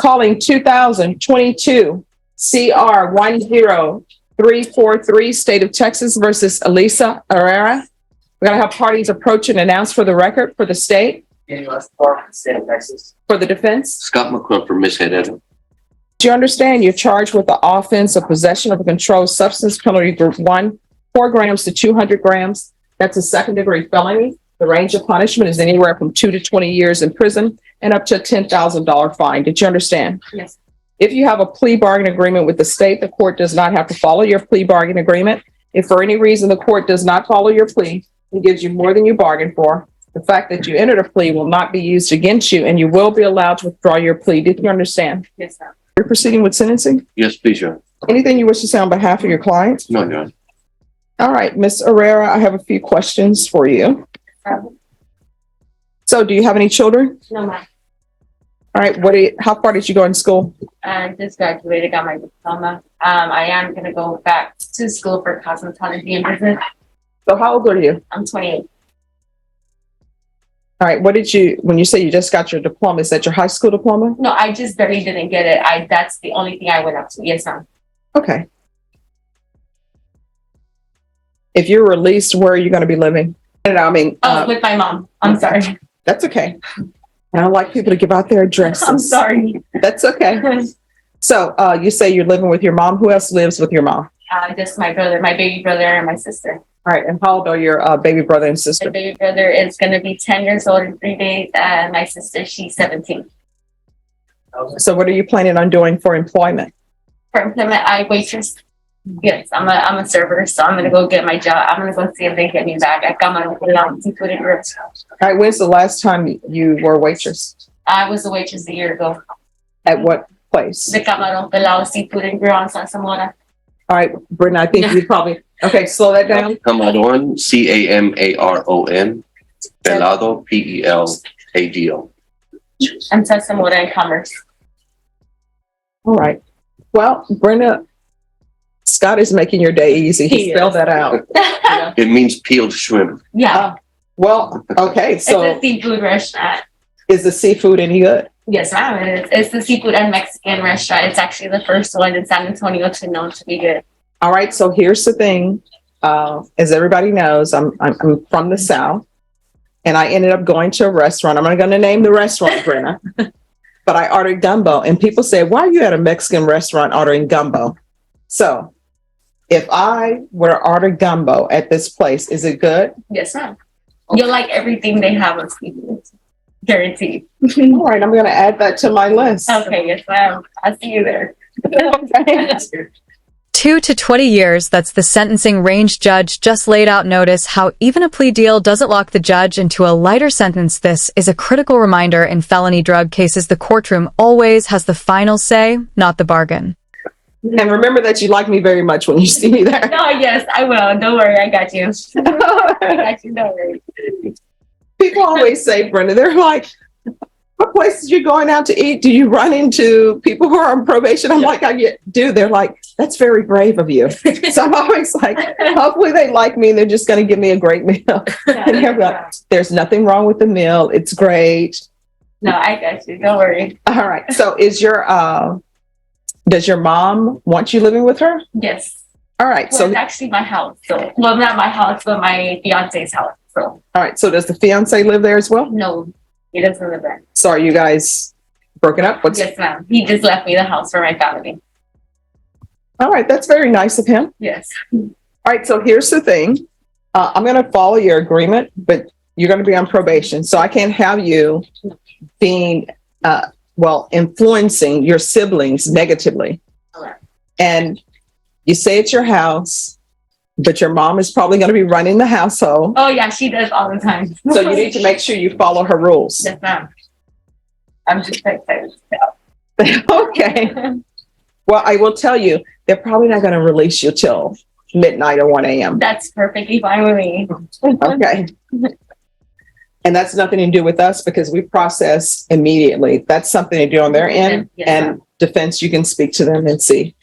calling 2022 CR 10343, State of Texas versus Elisa Herrera. We're going to have parties approach and announce for the record for the state. State of Texas. For the defense. Scott McClure for Miss Herrera. Do you understand you're charged with the offense of possession of a controlled substance, penalty group 1, 4 grams to 200 grams? That's a second-degree felony. The range of punishment is anywhere from 2 to 20 years in prison and up to a $10,000 fine. Did you understand? Yes. If you have a plea bargain agreement with the state, the court does not have to follow your plea bargain agreement. If for any reason the court does not follow your plea and gives you more than you bargained for, the fact that you entered a plea will not be used against you, and you will be allowed to withdraw your plea. Did you understand? Yes, sir. You're proceeding with sentencing? Yes, please, Your Honor. Anything you wish to say on behalf of your client? No, Your Honor. All right, Ms. Herrera, I have a few questions for you. So do you have any children? No, ma'am. All right, how far did you go in school? I just graduated, got my diploma. I am going to go back to school for cosmetology and business. So how old are you? I'm 28. All right, when you say you just got your diploma, is that your high school diploma? No, I just barely didn't get it. That's the only thing I went up to. Yes, ma'am. Okay. If you're released, where are you going to be living? With my mom. I'm sorry. That's okay. I don't like people to give out their addresses. I'm sorry. That's okay. So you say you're living with your mom. Who else lives with your mom? Just my brother, my baby brother, and my sister. All right. And how old are your baby brother and sister? My baby brother is going to be 10 years old in 3 days, and my sister, she's 17. So what are you planning on doing for employment? For employment, I waitress. Yes, I'm a server, so I'm going to go get my job. I'm going to go see if they get me back. I got my seafood and ribs. All right. When's the last time you were a waitress? I was a waitress a year ago. At what place? The Camarón Pelado Seafood and Grill on San Zamora. All right, Brittany, I think you probably, okay, slow that down. Camarón, CAMARON, Pelado, PELADO. And San Zamora and Commerce. All right. Well, Brenda, Scott is making your day easy. He spelled that out. It means peeled shrimp. Yeah. Well, okay, so it's a seafood restaurant. Is the seafood any good? Yes, ma'am. It's the seafood and Mexican restaurant. It's actually the first one in San Antonio to know to be good. All right. So here's the thing. As everybody knows, I'm from the South, and I ended up going to a restaurant. I'm not going to name the restaurant, Brenna, but I ordered gumbo, and people say, "Why are you at a Mexican restaurant ordering gumbo?" So, if I were to order gumbo at this place, is it good? Yes, ma'am. You'll like everything they have on seafood. Guaranteed. All right, I'm going to add that to my list. Okay, yes, ma'am. I'll see you there. Okay. 2 to 20 years, that's the sentencing range. Judge just laid out notice how even a plea deal doesn't lock the judge into a lighter sentence. This is a critical reminder in felony drug cases. The courtroom always has the final say, not the bargain. And remember that you like me very much when you see me there. Oh, yes, I will. Don't worry. I got you. I got you. Don't worry. People always say, Brenda, they're like, what places you going out to eat? Do you run into people who are on probation? I'm like, I do. They're like, that's very brave of you. So I'm always like, hopefully they like me and they're just going to give me a great meal. And they're like, there's nothing wrong with the meal. It's great. No, I got you. Don't worry. All right. So does your mom want you living with her? Yes. All right. Well, So it's actually my house. So, well, not my house, but my fiance's house. So, all right. So does the fiance live there as well? no, he doesn't live there. So are you guys broken up? Yes, ma'am. He just left me the house for my family. All right. That's very nice of him. Yes. All right. So here's the thing. I'm going to follow your agreement, but you're going to be on probation. So I can't have you being, influencing your siblings negatively. Correct. And you say it's your house, but your mom is probably going to be running the household. Oh, yeah, she does all the time. So you need to make sure you follow her rules. Yes, ma'am. I'm just excited. Okay. Well, I will tell you, they're probably not going to release you till midnight or 1 a.m. That's perfectly fine with me. Okay. And that's nothing to do with us because we process immediately. That's something to do on their end. Yes, and defense, you can speak to them and see.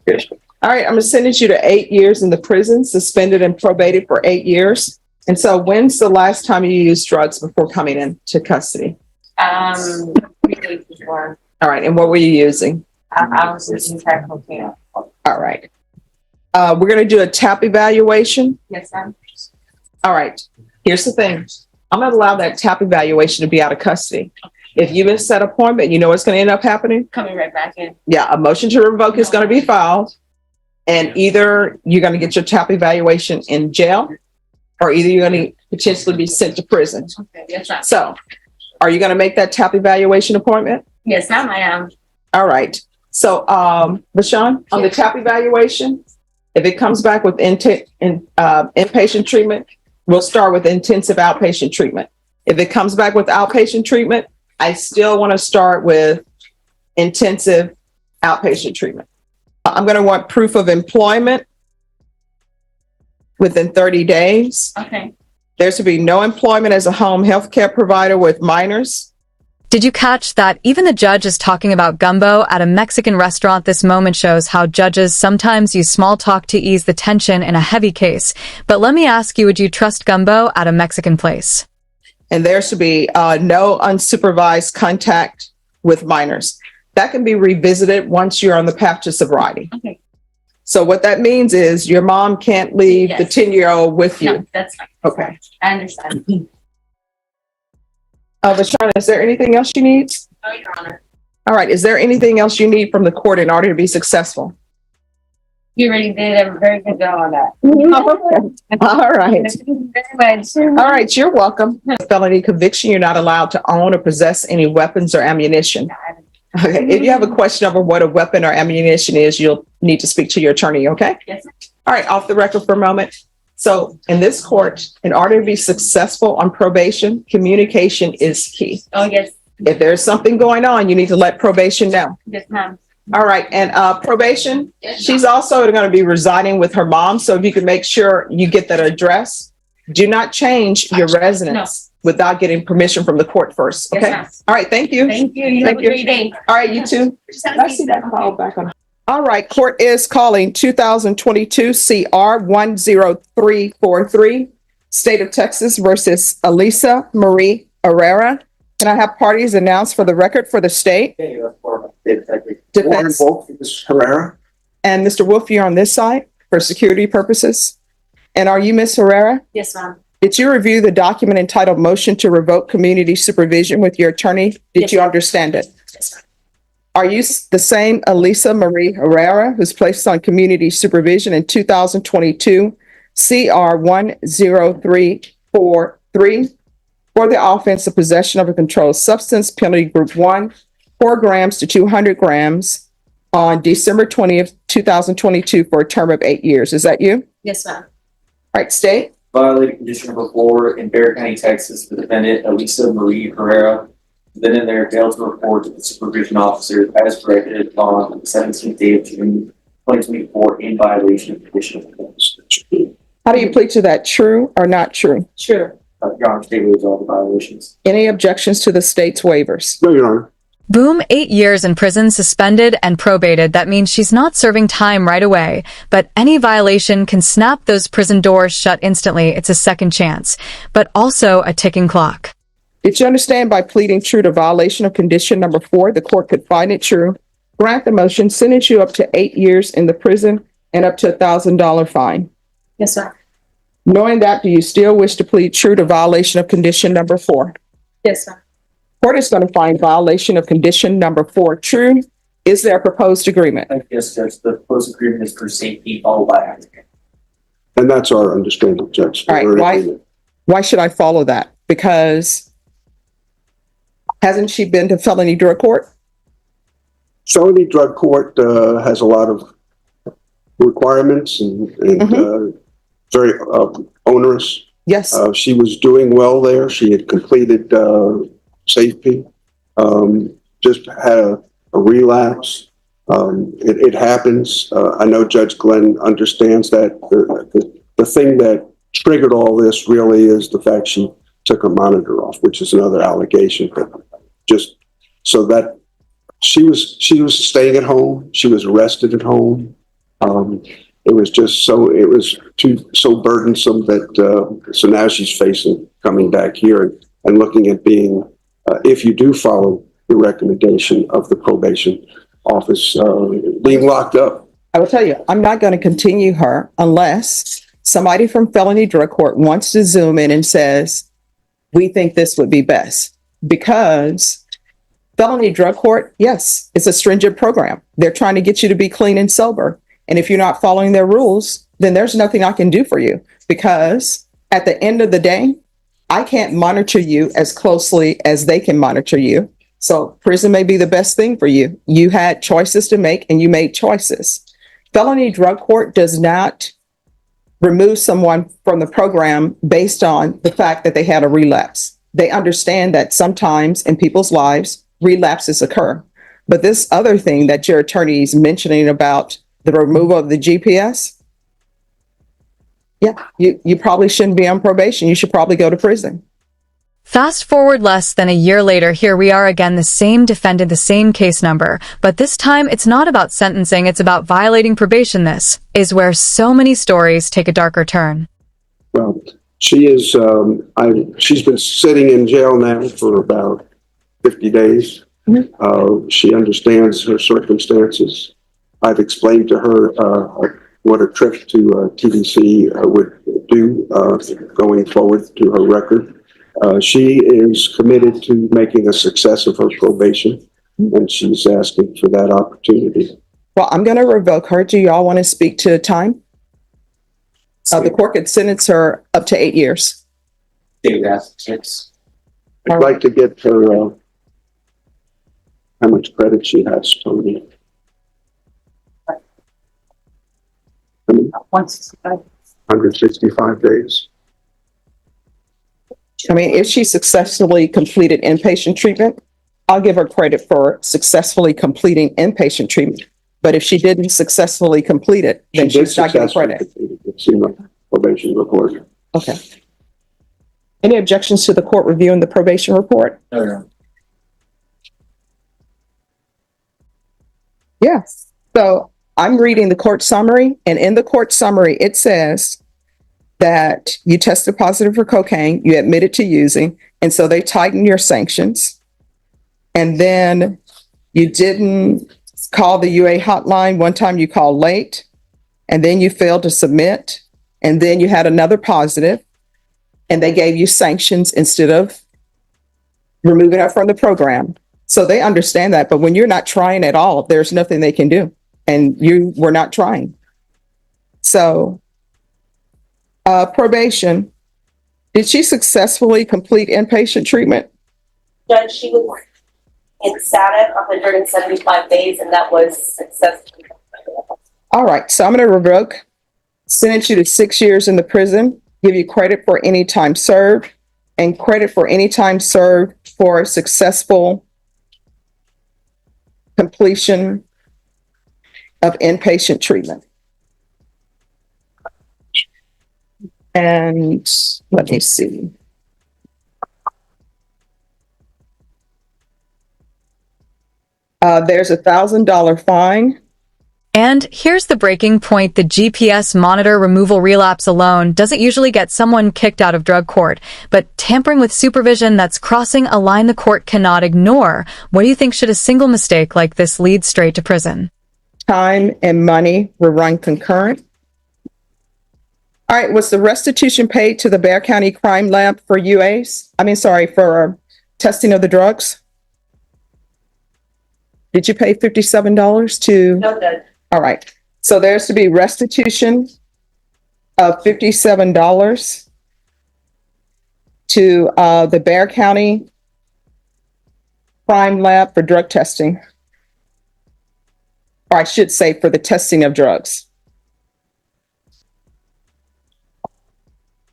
Yes. All right, I'm going to sentence you to 8 years in the prison, suspended and probated for 8 years. And so when's the last time you used drugs before coming into custody? 3 days before. All right, and what were you using? I was using crack cocaine. All right. We're gonna do a TAP evaluation. Yes, ma'am. All right, here's the thing. I'm gonna allow that TAP evaluation to be out of custody. If you miss that appointment, you know what's gonna end up happening? Coming right back in. Yeah, a motion to revoke is gonna be filed. And either you're gonna get your TAP evaluation in jail, or either you're gonna potentially be sent to prison. Okay, yes, ma'am. So, are you gonna make that TAP evaluation appointment? Yes, ma'am, I am. All right. So, Bashan, on the TAP evaluation, if it comes back with inpatient treatment, we'll start with intensive outpatient treatment. If it comes back with outpatient treatment, I still want to start with intensive outpatient treatment. I'm going to want proof of employment within 30 days. Okay. There should be no employment as a home health care provider with minors. Did you catch that even the judge is talking about gumbo at a Mexican restaurant? This moment shows how judges sometimes use small talk to ease the tension in a heavy case. But let me ask you, would you trust gumbo at a Mexican place? And there should be no unsupervised contact with minors. That can be revisited once you're on the path to sobriety. Okay. So what that means is your mom can't leave the Yes. 10-year-old with you. No, that's fine. Okay. I understand. Vashana, is there anything else you need? No, Your Honor. All right. Is there anything else you need from the court in order to be successful? You already did a very good job on that. Okay. All right. Thank you very much. All right. You're welcome. Felony conviction, you're not allowed to own or possess any weapons or ammunition. Okay. If you have a question over what a weapon or ammunition is, you'll need to speak to your attorney. Okay. Yes. All right. Off the record for a moment. So in this court, in order to be successful on probation, communication is key. Oh, yes. If there's something going on, you need to let probation know. Yes, ma'am. All right. And probation, she's also going to be residing with her mom. So if you can make sure you get that address, do not change your residence without getting permission from the court first. Yes, Okay. ma'am. All right. Thank you. Thank you. You have Thank a you. great day. All right. You too. Just have a I see seat. that file back on. All right. Court is calling 2022 CR 10343, State of Texas versus Elisa Marie Herrera. Can I have parties announced for the record for the state? Warren Defense. Wolf, Ms. Herrera. And Mr. Wolf, you're on this side for security purposes. And are you Ms. Herrera? Yes, ma'am. Did you review the document entitled Motion to Revoke Community Supervision with your attorney? Did Yes, you ma'am. understand it? Yes, ma'am. Are you the same Elisa Marie Herrera who's placed on community supervision in 2022 CR 10343 for the offense of possession of a controlled substance, penalty group 1, 4 grams to 200 grams on December 20th, 2022 for a term of 8 years? Is that you? Yes, ma'am. All right, state. Violated condition number 4 in Bexar County, Texas, the defendant, Elisa Marie Herrera, then in there failed to report to the supervision officer as directed on the 17th day of June, 2024, in violation of condition of performance. How do you plead to that? True or not true? Sure. Your Honor, state waives all the violations. Any objections to the state's waivers? No, Your Honor. Boom, 8 years in prison, suspended and probated. That means she's not serving time right away. But any violation can snap those prison doors shut instantly. It's a second chance, but also a ticking clock. Did you understand by pleading true to violation of condition number 4, the court could find it true, grant the motion, sentence you up to 8 years in the prison and up to $1,000 fine? Yes, ma'am. Knowing that, do you still wish to plead true to violation of condition number 4? Yes, ma'am. Court is going to find violation of condition number 4 true. Is there a proposed agreement? Yes, Judge, the proposed agreement is for safety followed by accident. And that's our understanding, Judge. All right, why should I follow that? Because hasn't she been to felony drug court? Felony drug court has a lot of requirements and very onerous. Yes. She was doing well there. She had completed safety, just had a relapse. It happens. I know Judge Glenn understands that. The thing that triggered all this really is the fact she took her monitor off, which is another allegation. But just so that she was staying at home. She was arrested at home. It was just so burdensome that so now she's facing coming back here and looking at being, if you do follow the recommendation of the probation office, being locked up. I will tell you, I'm not going to continue her unless somebody from felony drug court wants to zoom in and says, we think this would be best. Because felony drug court, yes, it's a stringent program. They're trying to get you to be clean and sober. And if you're not following their rules, then there's nothing I can do for you. Because at the end of the day, I can't monitor you as closely as they can monitor you. So prison may be the best thing for you. You had choices to make and you made choices. Felony drug court does not remove someone from the program based on the fact that they had a relapse. They understand that sometimes in people's lives, relapses occur. But this other thing that your attorney is mentioning about the removal of the GPS, yeah, you probably shouldn't be on probation. You should probably go to prison. Fast forward less than a year later, here we are again, the same defendant, the same case number. But this time, it's not about sentencing, it's about violating probation. This is where so many stories take a darker turn. Well, she is, she's been sitting in jail now for about 50 days. She understands her circumstances. I've explained to her what a trip to TDC would do going forward to her record. She is committed to making a success of her probation, and she's asking for that opportunity. Well, I'm going to revoke her. Do y'all want to speak to time? The court could sentence her up to 8 years. David asked, yes. I'd like to get her how much credit she has, Tony. 165 days. I mean, if she successfully completed inpatient treatment, I'll give her credit for successfully completing inpatient treatment. But if she didn't successfully complete it, then she's not getting credit. It's in the probation report. Okay. Any objections to the court reviewing the probation report? No. Yes. So I'm reading the court summary, and in the court summary, it says that you tested positive for cocaine, you admitted to using, and so they tightened your sanctions. And then you didn't call the UA hotline. One time you called late, and then you failed to submit, and then you had another positive, and they gave you sanctions instead of removing her from the program. So they understand that, but when you're not trying at all, there's nothing they can do, and you were not trying. So probation, did she successfully complete inpatient treatment? Judge, she was in status 175 days, and that was successful. All right, so I'm going to revoke, sentence you to 6 years in the prison, give you credit for any time served, and credit for any time served for successful completion of inpatient treatment. And let me see. There's $1,000 fine. And here's the breaking point. The GPS monitor removal relapse alone doesn't usually get someone kicked out of drug court, but tampering with supervision, that's crossing a line the court cannot ignore. What do you think? Should a single mistake like this lead straight to prison? Time and money were run concurrent. All right, was the restitution paid to the Bexar County Crime Lab for for testing of the drugs? Did you pay $57 to? No, Judge. All right, so there's to be restitution of $57 to the Bexar County Crime Lab for drug testing. Or I should say for the testing of drugs.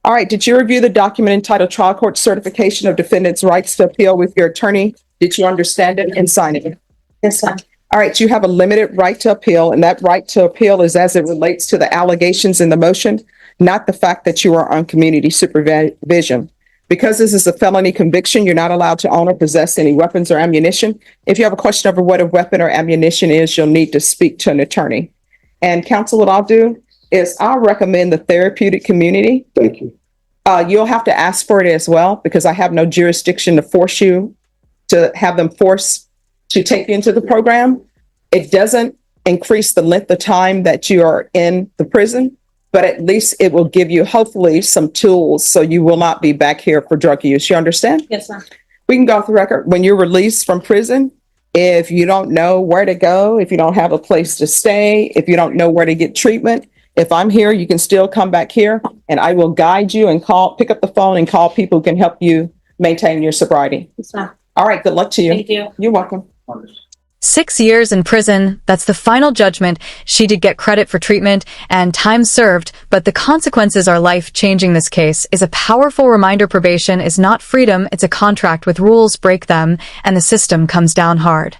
All right, did you review the document entitled Trial Court Certification of Defendant's Rights to Appeal with your attorney? Did you understand it and sign it? Yes, ma'am. All right, you have a limited right to appeal, and that right to appeal is as it relates to the allegations in the motion, not the fact that you are on community supervision. Because this is a felony conviction, you're not allowed to own or possess any weapons or ammunition. If you have a question over what a weapon or ammunition is, you'll need to speak to an attorney. And counsel, what I'll do is I'll recommend the therapeutic community. Thank you. You'll have to ask for it as well, because I have no jurisdiction to force you to have them forced to take you into the program. It doesn't increase the length of time that you are in the prison, but at least it will give you hopefully some tools so you will not be back here for drug use. You understand? Yes, ma'am. We can go off the record. When you're released from prison, if you don't know where to go, if you don't have a place to stay, if you don't know where to get treatment, if I'm here, you can still come back here and I will guide you and pick up the phone and call people who can help you maintain your sobriety. Yes, ma'am. All right. Good luck to you. Thank you. You're welcome. 6 years in prison, that's the final judgment. She did get credit for treatment and time served, but the consequences are life-changing. This case is a powerful reminder probation is not freedom, it's a contract with rules, break them, and the system comes down hard.